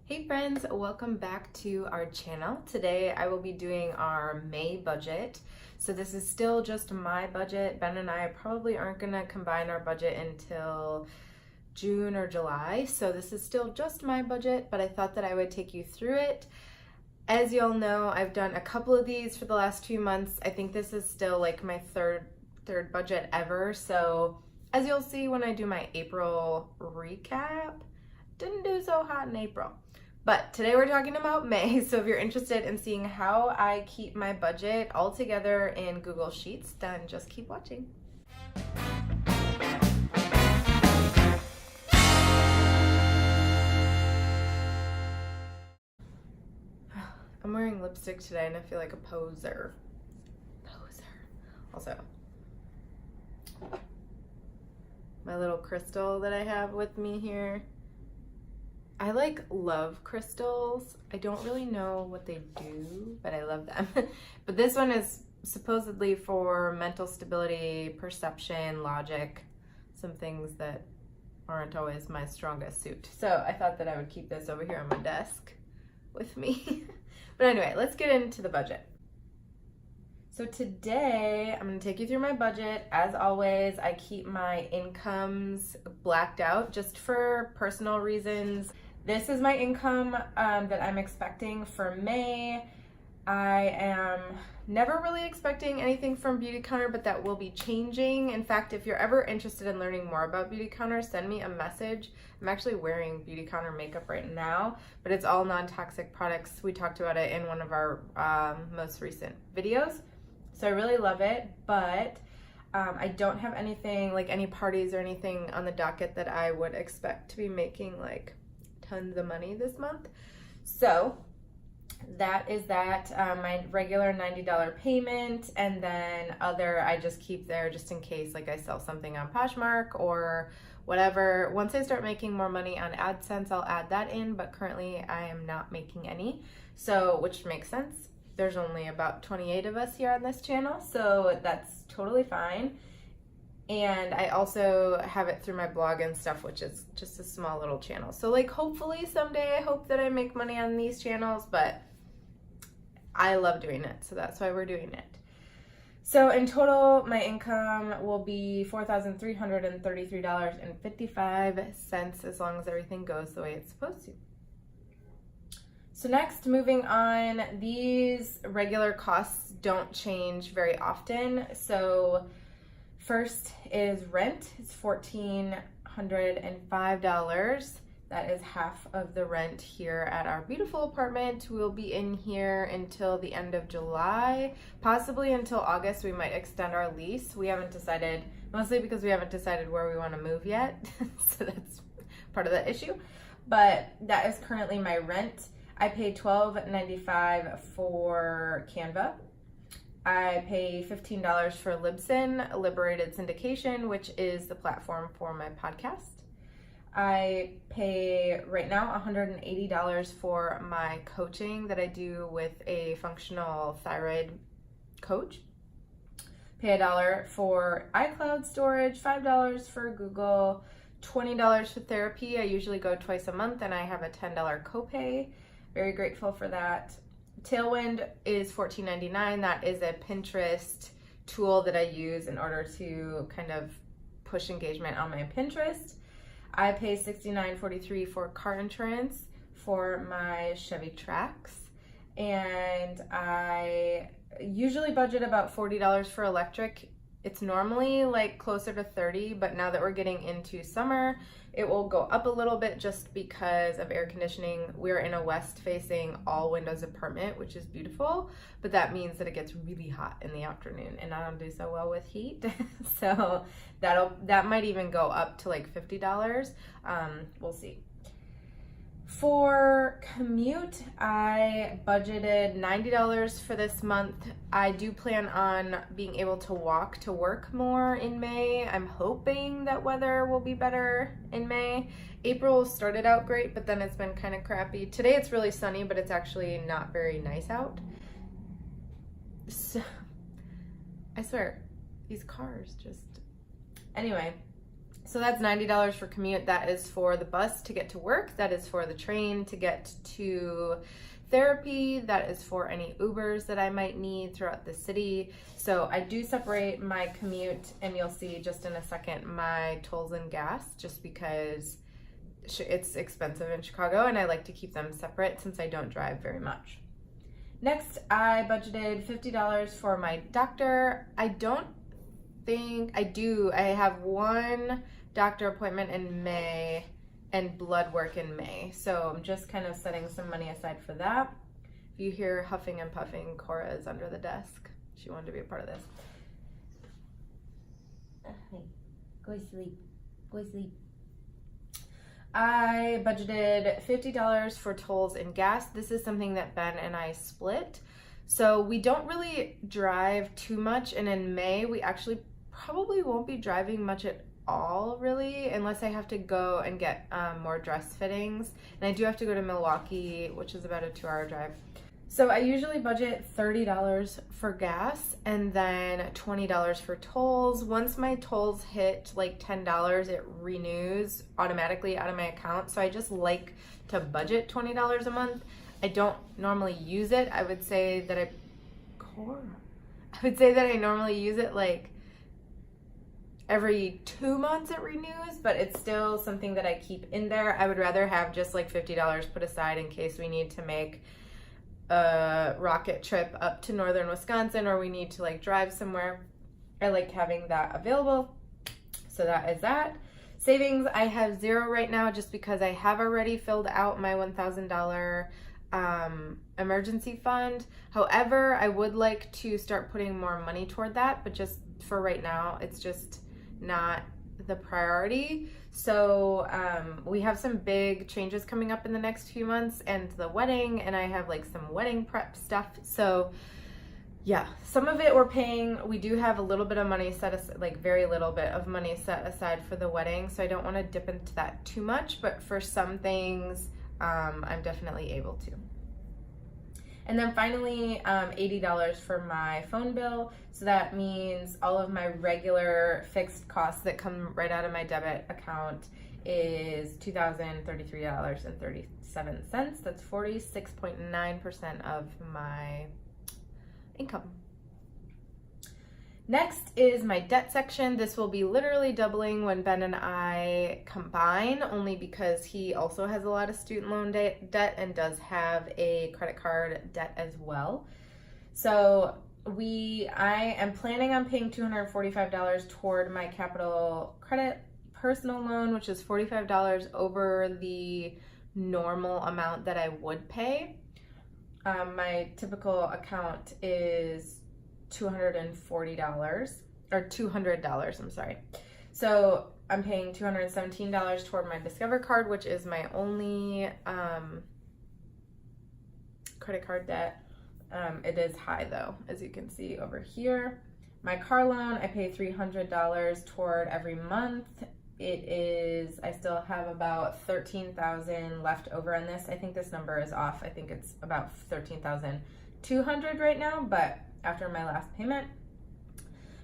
Hey friends, welcome back to our channel. Today I will be doing our May budget. So this is still just my budget. Ben and I probably aren't gonna combine our budget until June or July. So this is still just my budget, but I thought that I would take you through it. As you all know, I've done a couple of these for the last few months. I think this is still like my third budget ever. So as you'll see when I do my April recap, didn't do so hot in April. But today we're talking about May, so if you're interested in seeing how I keep my budget all together in Google Sheets, then just keep watching. I'm wearing lipstick today and I feel like a poser. Also, my little crystal that I have with me here. I love crystals. I don't really know what they do, but I love them. But this one is supposedly for mental stability, perception, logic, some things that aren't always my strongest suit. So I thought that I would keep this over here on my desk with me. But anyway, let's get into the budget. So today I'm going to take you through my budget. As always, I keep my incomes blacked out just for personal reasons. This is my income that I'm expecting for May. I am never really expecting anything from Beautycounter, but that will be changing. In fact, if you're ever interested in learning more about Beautycounter, send me a message. I'm actually wearing Beautycounter makeup right now, but it's all non-toxic products. We talked about it in one of our most recent videos. So I really love it, but I don't have anything, like any parties or anything on the docket that I would expect to be making like tons of money this month. So that is that. My regular $90 payment, and then other I just keep there just in case, like I sell something on Poshmark or whatever. Once I start making more money on AdSense, I'll add that in, but currently I am not making any, so which makes sense. There's only about 28 of us here on this channel, so that's totally fine. And I also have it through my blog and stuff, which is just a small little channel. So like hopefully someday I hope that I make money on these channels, but I love doing it, so that's why we're doing it. So in total, my income will be $4,333.55 as long as everything goes the way it's supposed to. So next, moving on, these regular costs don't change very often. So first is rent. It's $1,405. That is half of the rent here at our beautiful apartment. We'll be in here until the end of July, possibly until August. We might extend our lease. We haven't decided, mostly because we haven't decided where we want to move yet. So that's part of the issue. But that is currently my rent. I pay $12.95 for Canva. I pay $15 for Libsyn, Liberated Syndication, which is the platform for my podcast. I pay right now $180 for my coaching that I do with a functional thyroid coach. Pay $1 for iCloud storage, $5 for Google, $20 for therapy. I usually go twice a month and I have a $10 copay. Very grateful for that. Tailwind is $14.99. That is a Pinterest tool that I use in order to kind of push engagement on my Pinterest. I pay $69.43 for car insurance for my Chevy Trax. And I usually budget about $40 for electric. It's normally like closer to $30, but now that we're getting into summer, it will go up a little bit just because of air conditioning. We're in a west-facing all-windows apartment, which is beautiful, but that means that it gets really hot in the afternoon, and I don't do so well with heat. So that might even go up to like $50. We'll see. For commute, I budgeted $90 for this month. I do plan on being able to walk to work more in May. I'm hoping that weather will be better in May. April started out great, but then it's been kind of crappy. Today it's really sunny, but it's actually not very nice out. So, I swear, these cars just... Anyway, So that's $90 for commute. That is for the bus to get to work. That is for the train to get to therapy. That is for any Ubers that I might need throughout the city. So I do separate my commute, and you'll see just in a second my tolls and gas, just because it's expensive in Chicago and I like to keep them separate since I don't drive very much. Next, I budgeted $50 for my doctor. I don't think I do. I have one doctor appointment in May and blood work in May. So I'm just kind of setting some money aside for that. If you hear huffing and puffing, Cora is under the desk. She wanted to be a part of this. Go to sleep. Go to sleep. I budgeted $50 for tolls and gas. This is something that Ben and I split. So we don't really drive too much, and in May we actually probably won't be driving much at all, really, unless I have to go and get more dress fittings. And I do have to go to Milwaukee, which is about a 2-hour drive. So I usually budget $30 for gas and then $20 for tolls. Once my tolls hit like $10, it renews automatically out of my account. So I just like to budget $20 a month. I don't normally use it. I would say that I normally use it like every 2 months it renews, but it's still something that I keep in there. I would rather have just like $50 put aside in case we need to make a rocket trip up to northern Wisconsin, or we need to like drive somewhere. I like having that available. So that is that. Savings, I have $0 right now just because I have already filled out my $1,000 emergency fund. However, I would like to start putting more money toward that, but just for right now, it's just not the priority. So we have some big changes coming up in the next few months, and the wedding, and I have like some wedding prep stuff. So yeah, some of it we're paying. We do have a little bit of money set aside, like very little bit of money set aside for the wedding. So I don't want to dip into that too much, but for some things, I'm definitely able to. And then finally, $80 for my phone bill. So that means all of my regular fixed costs that come right out of my debit account is $2,033.37. That's 46.9% of my income. Next is my debt section. This will be literally doubling when Ben and I combine, only because he also has a lot of student loan debt and does have a credit card debt as well. So I am planning on paying $245 toward my Capital Credit personal loan, which is $45 over the normal amount that I would pay. My typical account is $240 or $200, I'm sorry. So I'm paying $217 toward my Discover card, which is my only credit card debt. It is high though, as you can see over here. My car loan, I pay $300 toward every month. I still have about $13,000 left over on this. I think this number is off. I think it's about $13,200 right now, but after my last payment.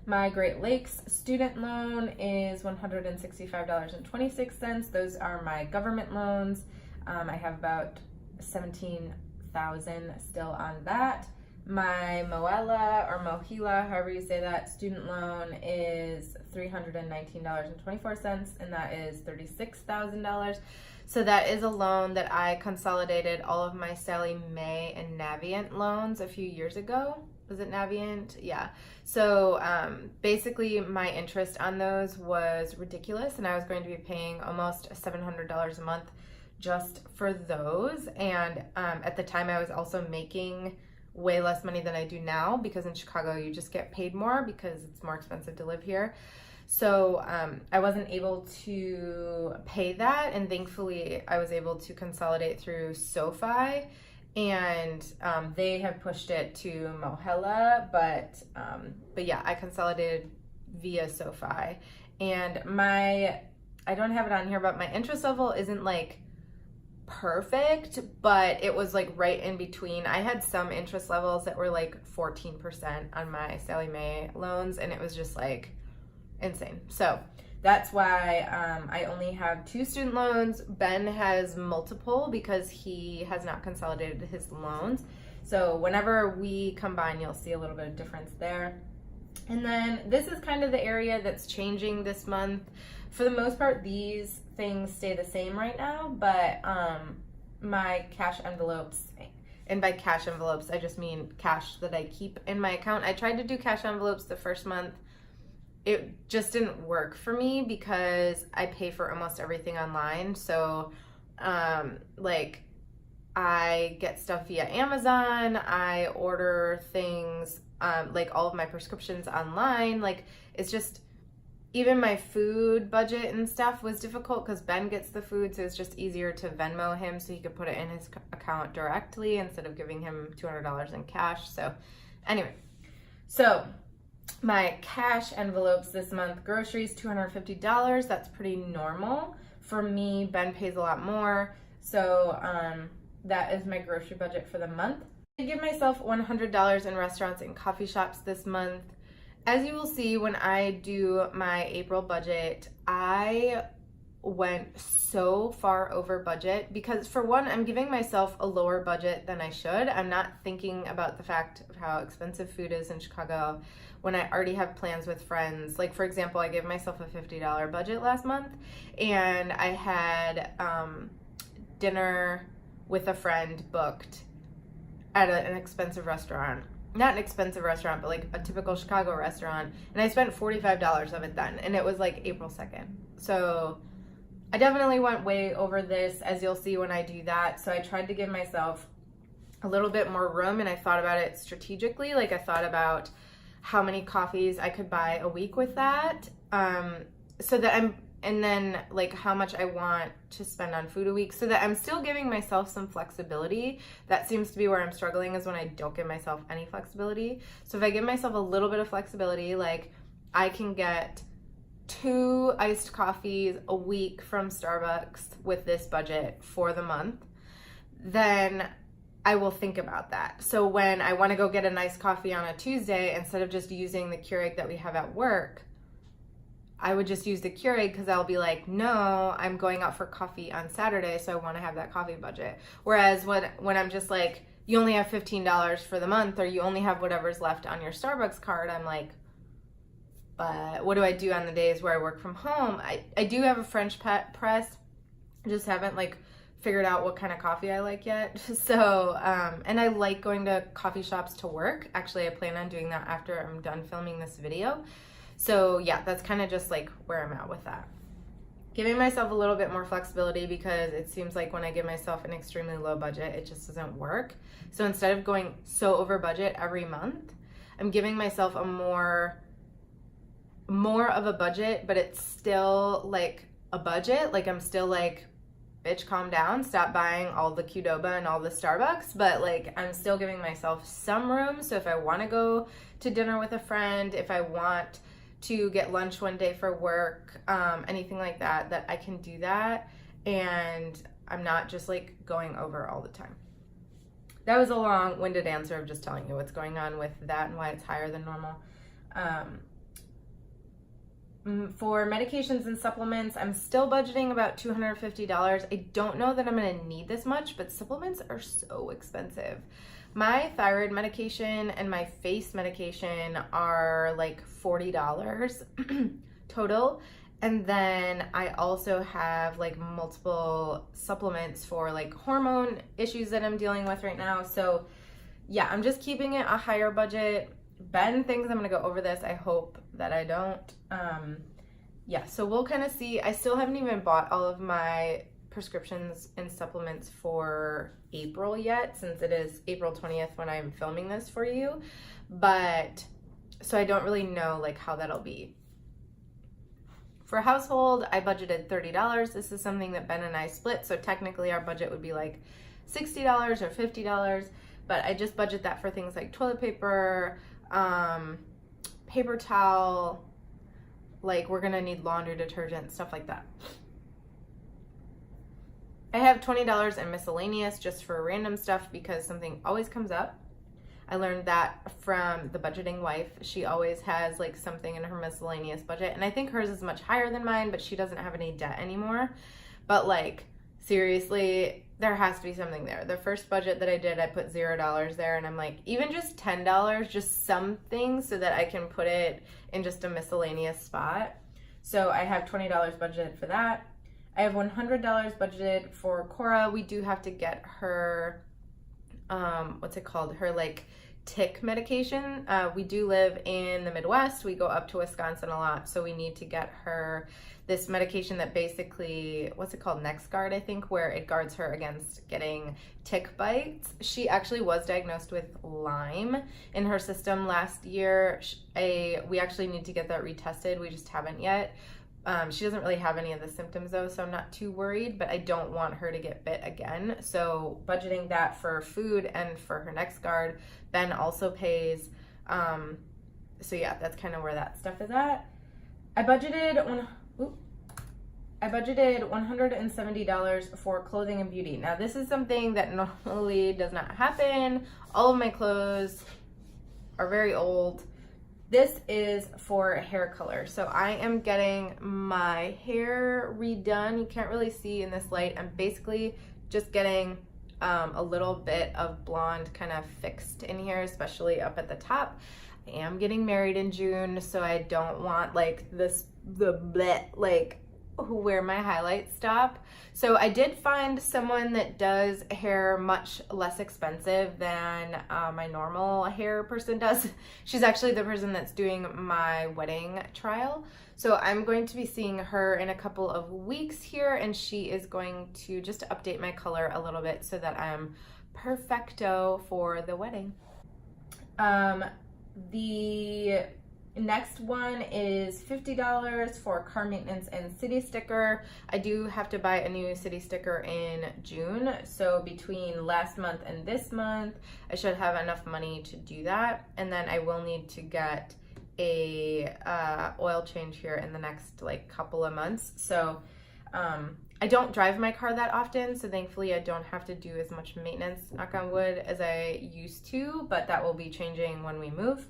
My Great Lakes student loan is $165.26. Those are my government loans. I have about $17,000 still on that. My Mohila, however you say that, student loan is $319.24, and that is $36,000. So that is a loan that I consolidated all of my Sallie Mae and Navient loans a few years ago. Was it Navient? Yeah. So basically my interest on those was ridiculous, and I was going to be paying almost $700 a month just for those. And at the time I was also making way less money than I do now, because in Chicago you just get paid more because it's more expensive to live here. So I wasn't able to pay that, and thankfully I was able to consolidate through SoFi, and they have pushed it to Mohela, but yeah, I consolidated via SoFi. And I don't have it on here, but my interest level isn't like perfect, but it was like right in between. I had some interest levels that were like 14% on my Sallie Mae loans, and it was just like insane. So That's why I only have 2 student loans. Ben has multiple because he has not consolidated his loans. So whenever we combine, you'll see a little bit of difference there. And then this is kind of the area that's changing this month. For the most part, these things stay the same right now, but my cash envelopes, and by cash envelopes, I just mean cash that I keep in my account. I tried to do cash envelopes the first month. It just didn't work for me because I pay for almost everything online. So, like, I get stuff via Amazon. I order things, like all of my prescriptions online. Like, it's just, even my food budget and stuff was difficult because Ben gets the food, so it's just easier to Venmo him so he could put it in his account directly instead of giving him $200 in cash. So, anyway, so my cash envelopes this month, groceries, $250. That's pretty normal. For me, Ben pays a lot more. So that is my grocery budget for the month. I give myself $100 in restaurants and coffee shops this month. As you will see when I do my April budget, I went so far over budget because, for one, I'm giving myself a lower budget than I should. I'm not thinking about the fact of how expensive food is in Chicago when I already have plans with friends. Like, for example, I gave myself a $50 budget last month, and I had dinner with a friend booked at an expensive restaurant. Not an expensive restaurant, but like a typical Chicago restaurant. And I spent $45 of it then, and it was like April 2nd. So I definitely went way over this, as you'll see when I do that. So I tried to give myself a little bit more room, and I thought about it strategically. Like, I thought about how many coffees I could buy a week with that. So that and then like how much I want to spend on food a week, so that I'm still giving myself some flexibility. That seems to be where I'm struggling, is when I don't give myself any flexibility. So if I give myself a little bit of flexibility, like I can get 2 iced coffees a week from Starbucks with this budget for the month, then I will think about that. So when I want to go get a nice coffee on a Tuesday, instead of just using the Keurig that we have at work, I would just use the Keurig because I'll be like, no, I'm going out for coffee on Saturday, so I want to have that coffee budget. Whereas when I'm just like, you only have $15 for the month, or you only have whatever's left on your Starbucks card, I'm like, but what do I do on the days where I work from home? I do have a French press. I just haven't like figured out what kind of coffee I like yet. So, and I like going to coffee shops to work. Actually, I plan on doing that after I'm done filming this video. So yeah, that's kind of just like where I'm at with that. Giving myself a little bit more flexibility, because it seems like when I give myself an extremely low budget, it just doesn't work. So instead of going so over budget every month, I'm giving myself a more of a budget, but it's still like a budget. Like, I'm still like, bitch, calm down, stop buying all the Qdoba and all the Starbucks, but like, I'm still giving myself some room. So if I want to go to dinner with a friend, if I want to get lunch one day for work, anything like that, that I can do that, and I'm not just like going over all the time. That was a long-winded answer of just telling you what's going on with that and why it's higher than normal. For medications and supplements, I'm still budgeting about $250. I don't know that I'm going to need this much, but supplements are so expensive. My thyroid medication and my face medication are like $40 total. And then I also have like multiple supplements for like hormone issues that I'm dealing with right now. So yeah, I'm just keeping it a higher budget. Ben thinks I'm going to go over this. I hope that I don't. Yeah, so we'll kind of see. I still haven't even bought all of my prescriptions and supplements for April yet, since it is April 20th when I'm filming this for you. But so I don't really know like how that'll be. For household, I budgeted $30. This is something that Ben and I split, so technically our budget would be like $60 or $50, but I just budget that for things like toilet paper, paper towel, like we're gonna need laundry detergent, stuff like that. I have $20 in miscellaneous just for random stuff because something always comes up. I learned that from the Budgeting Wife. She always has like something in her miscellaneous budget, and I think hers is much higher than mine, but she doesn't have any debt anymore. But like, seriously, there has to be something there. The first budget that I did, I put $0 there, and I'm like, even just $10, just something so that I can put it in just a miscellaneous spot. So I have $20 budgeted for that. I have $100 budgeted for Cora. We do have to get her, what's it called? Her like tick medication. We do live in the Midwest. We go up to Wisconsin a lot. So we need to get her this medication that basically, what's it called? NexGard, I think, where it guards her against getting tick bites. She actually was diagnosed with Lyme in her system last year. We actually need to get that retested. We just haven't yet. She doesn't really have any of the symptoms though, so I'm not too worried, but I don't want her to get bit again. So budgeting that for food and for her NexGard. Ben also pays. So yeah, that's kind of where that stuff is at. I budgeted $170 for clothing and beauty. Now this is something that normally does not happen. All of my clothes are very old. This is for hair color. So I am getting my hair redone. You can't really see in this light. I'm basically just getting a little bit of blonde kind of fixed in here, especially up at the top. I am getting married in June, so I don't want like where my highlights stop. So I did find someone that does hair much less expensive than my normal hair person does. She's actually the person that's doing my wedding trial. So I'm going to be seeing her in a couple of weeks here, and she is going to just update my color a little bit so that I'm perfecto for the wedding. The next one is $50 for car maintenance and city sticker. I do have to buy a new city sticker in June. So between last month and this month, I should have enough money to do that. And then I will need to get a oil change here in the next like couple of months. So I don't drive my car that often, so thankfully I don't have to do as much maintenance, knock on wood, as I used to, but that will be changing when we move.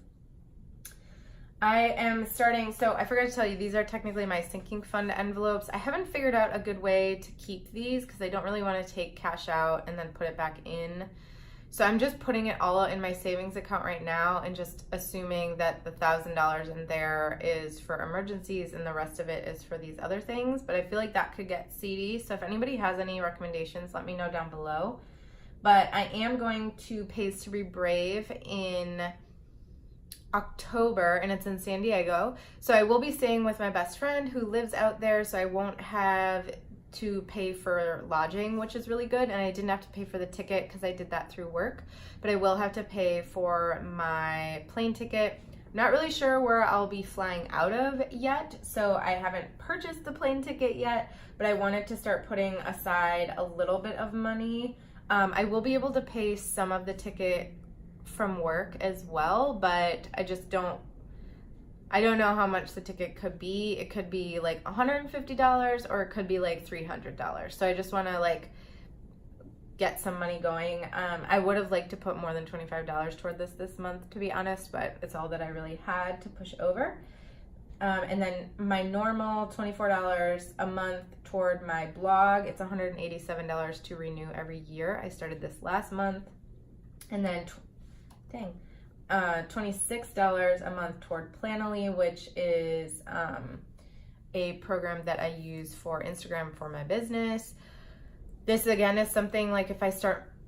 I am starting, so I forgot to tell you, these are technically my sinking fund envelopes. I haven't figured out a good way to keep these because I don't really want to take cash out and then put it back in. So I'm just putting it all in my savings account right now and just assuming that the $1,000 in there is for emergencies and the rest of it is for these other things. But I feel like that could get seedy. So if anybody has any recommendations, let me know down below. But I am going to Pays to Be Brave in October, and it's in San Diego. So I will be staying with my best friend who lives out there, so I won't have to pay for lodging, which is really good. And I didn't have to pay for the ticket because I did that through work, but I will have to pay for my plane ticket. I'm not really sure where I'll be flying out of yet, so I haven't purchased the plane ticket yet, but I wanted to start putting aside a little bit of money. I will be able to pay some of the ticket from work as well, but I don't know how much the ticket could be. It could be like $150 or it could be like $300. So I just want to like get some money going. I would have liked to put more than $25 toward this month, to be honest, but it's all that I really had to push over. And then my normal $24 a month toward my blog. It's $187 to renew every year. I started this last month. And then $26 a month toward Planoly, which is a program that I use for Instagram for my business. This again is something like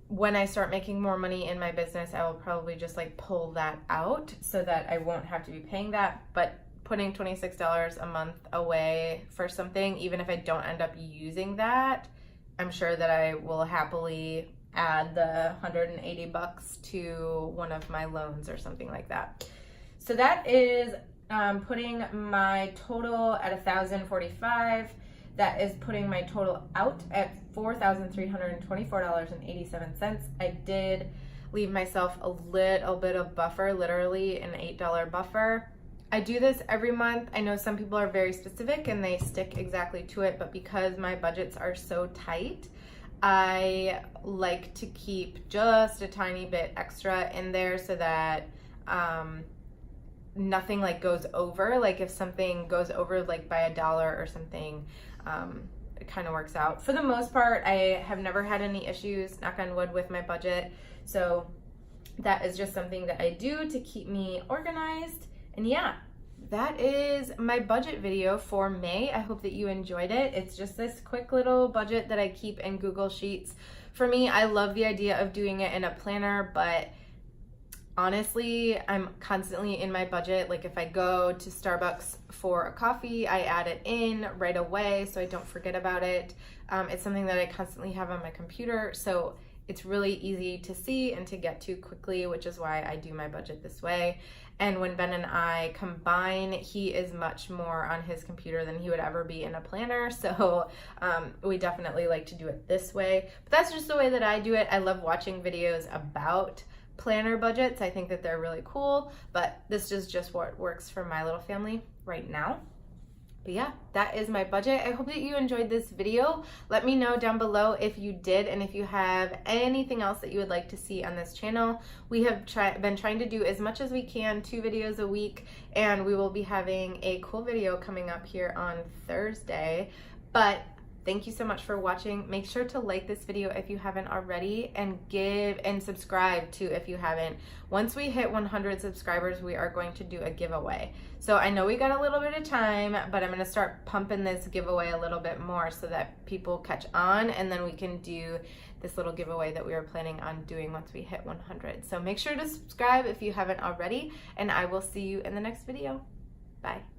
when I start making more money in my business, I will probably just like pull that out so that I won't have to be paying that. But putting $26 a month away for something, even if I don't end up using that, I'm sure that I will happily add the $180 to one of my loans or something like that. So that is putting my total at $1,045. That is putting my total out at $4,324.87. I did leave myself a little bit of buffer, literally an $8 buffer. I do this every month. I know some people are very specific and they stick exactly to it, but because my budgets are so tight, I like to keep just a tiny bit extra in there so that nothing like goes over. Like if something goes over like by $1 or something, it kind of works out. For the most part, I have never had any issues, knock on wood, with my budget. So that is just something that I do to keep me organized. And yeah, that is my budget video for May. I hope that you enjoyed it. It's just this quick little budget that I keep in Google Sheets. For me, I love the idea of doing it in a planner, but honestly, I'm constantly in my budget. Like if I go to Starbucks for a coffee, I add it in right away so I don't forget about it. It's something that I constantly have on my computer, so it's really easy to see and to get to quickly, which is why I do my budget this way. And when Ben and I combine, he is much more on his computer than he would ever be in a planner. So we definitely like to do it this way. But that's just the way that I do it. I love watching videos about planner budgets. I think that they're really cool, but this is just what works for my little family right now. But yeah, that is my budget. I hope that you enjoyed this video. Let me know down below if you did, and if you have anything else that you would like to see on this channel. We have been trying to do as much as we can, 2 videos a week, and we will be having a cool video coming up here on Thursday. But thank you so much for watching. Make sure to like this video if you haven't already, and subscribe too if you haven't. Once we hit 100 subscribers, we are going to do a giveaway. So I know we got a little bit of time, but I'm gonna start pumping this giveaway a little bit more so that people catch on, and then we can do this little giveaway that we were planning on doing once we hit 100. So make sure to subscribe if you haven't already, and I will see you in the next video. Bye.